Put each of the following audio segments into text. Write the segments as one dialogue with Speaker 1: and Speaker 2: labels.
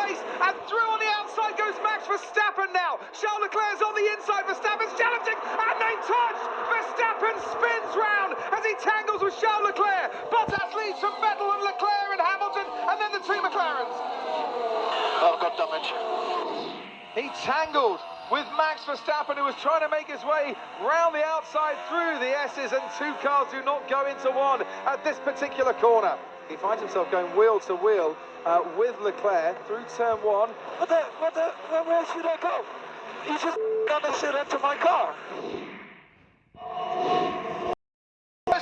Speaker 1: race, and through on the outside goes Max Verstappen now. Charles Leclerc's on the inside, Verstappen's challenging, and they touch! Verstappen spins round as he tangles with Charles Leclerc. Bottas leads from Vettel and Leclerc and Hamilton, and then the two McLarens.
Speaker 2: Oh, got damage.
Speaker 1: He tangled with Max Verstappen, who was trying to make his way round the outside through the S's, and two cars do not go into one at this particular corner. He finds himself going wheel to wheel with Leclerc through turn one.
Speaker 2: Where should I go? He's just gonna sit into my car.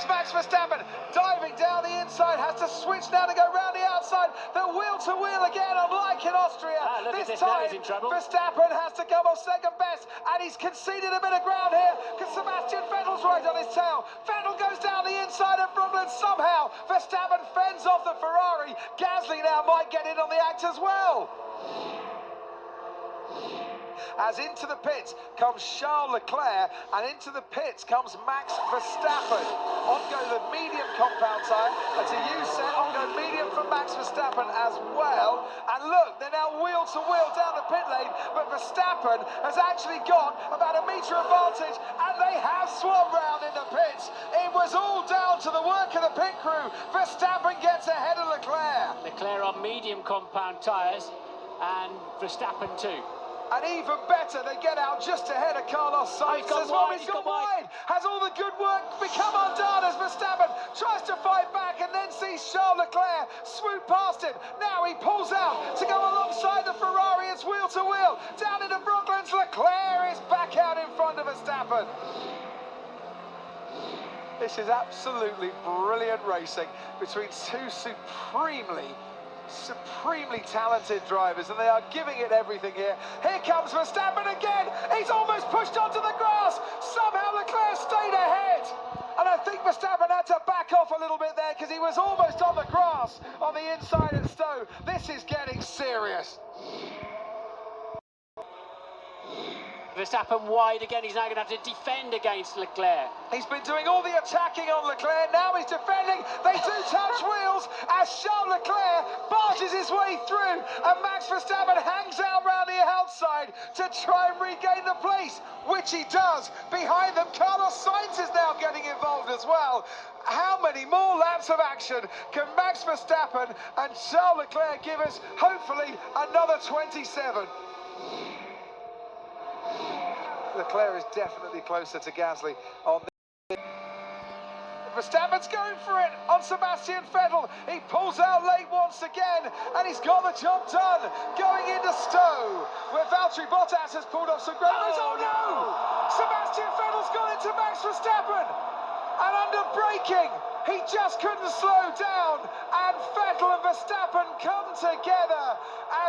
Speaker 1: Max Verstappen diving down the inside, has to switch now to go round the outside. The wheel to wheel again, unlike in Austria. This time, Verstappen has to come off second best, and he's conceded a bit of ground here because Sebastian Vettel's right on his tail. Vettel goes down the inside of Brooklyn somehow. Verstappen fends off the Ferrari. Gasly now might get in on the act as well. As into the pits comes Charles Leclerc, and into the pits comes Max Verstappen. On go the medium compound tyre. That's a U set. On go medium for Max Verstappen as well. And look, they're now wheel to wheel down the pit lane, but Verstappen has actually got about a metre advantage, and they have swung round in the pits. It was all down to the work of the pit crew. Verstappen gets ahead of Leclerc.
Speaker 3: Leclerc on medium compound tyres, and Verstappen too.
Speaker 1: And even better, they get out just ahead of Carlos Sainz. He's gone wide. Has all the good work become undone as Verstappen tries to fight back and then sees Charles Leclerc swoop past him. Now he pulls out to go alongside the Ferrari. It's wheel to wheel. Down into Brooklands. Leclerc is back out in front of Verstappen. This is absolutely brilliant racing between two supremely talented drivers, and they are giving it everything here. Here comes Verstappen again. He's almost pushed onto the grass. Somehow Leclerc stayed ahead, and I think Verstappen had to back off a little bit there because he was almost on the grass on the inside at Stowe. This is getting serious.
Speaker 3: Verstappen wide again. He's now going to have to defend against Leclerc.
Speaker 1: He's been doing all the attacking on Leclerc. Now he's defending. They do touch wheels as Charles Leclerc barges his way through, and Max Verstappen hangs out round the outside to try and regain the place, which he does. Behind them, Carlos Sainz is now getting involved as well. How many more laps of action can Max Verstappen and Charles Leclerc give us? Hopefully another 27. Leclerc is definitely closer to Gasly on this. Verstappen's going for it on Sebastian Vettel. He pulls out late once again, and he's got the job done. Going into Stowe, where Valtteri Bottas has pulled off some ground. Oh no! Sebastian Vettel's gone into Max Verstappen, and under braking, he just couldn't slow down, and Vettel and Verstappen come together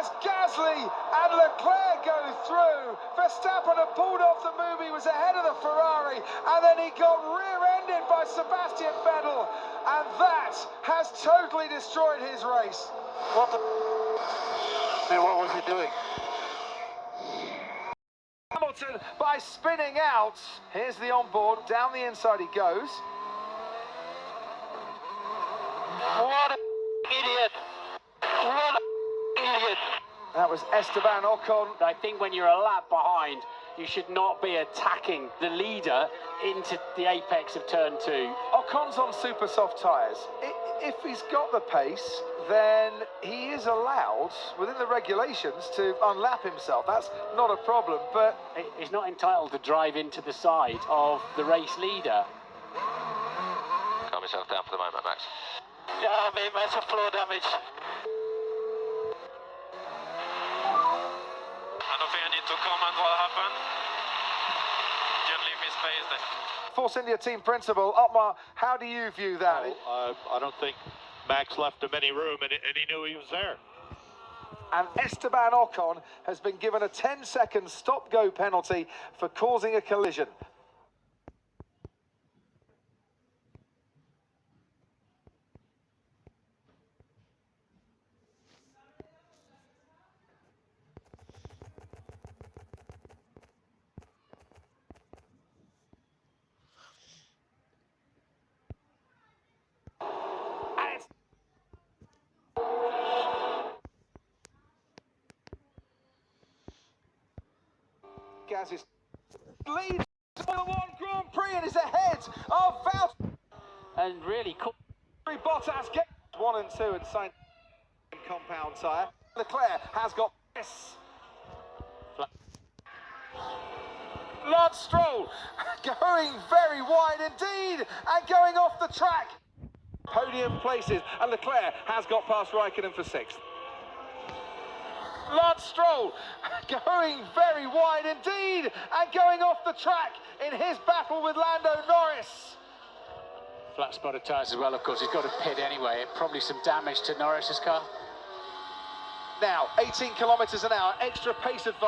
Speaker 1: as Gasly and Leclerc go through. Verstappen had pulled off the move, he was ahead of the Ferrari, and then he got rear-ended by Sebastian Vettel, and that has totally destroyed his race.
Speaker 2: What was he doing?
Speaker 1: Hamilton, by spinning out, here's the onboard, down the inside he goes.
Speaker 2: What an idiot! What an idiot!
Speaker 1: That was Esteban Ocon.
Speaker 3: I think when you're a lap behind, you should not be attacking the leader into the apex of turn two.
Speaker 1: Ocon's on super soft tyres. If he's got the pace, then he is allowed, within the regulations, to unlap himself. That's not a problem, but
Speaker 3: He's not entitled to drive into the side of the race leader.
Speaker 4: Calm yourself down for the moment, Max.
Speaker 2: Yeah, I mean, massive floor damage.
Speaker 4: I don't think I need to comment what happened. Just leave me space then.
Speaker 1: Force India team principal, Otmar, how do you view that?
Speaker 5: I don't think Max left him any room, and he knew he was there.
Speaker 1: And Esteban Ocon has been given a 10-second stop-go penalty for causing a collision. Gasly's lead to the one Grand Prix and is ahead of Valtteri.
Speaker 3: And really cool.
Speaker 1: Bottas gets 1 and 2 and signed compound tyre. Leclerc has got this. Lance Strol going very wide indeed and going off the track. Podium places, and Leclerc has got past Raikkonen for 6th. Lance Strol going very wide indeed and going off the track in his battle with Lando Norris.
Speaker 3: Flat spotted tyres as well, of course. He's got to pit anyway. Probably some damage to Norris's car.
Speaker 1: Now, 18 kilometres an hour, extra pace advantage.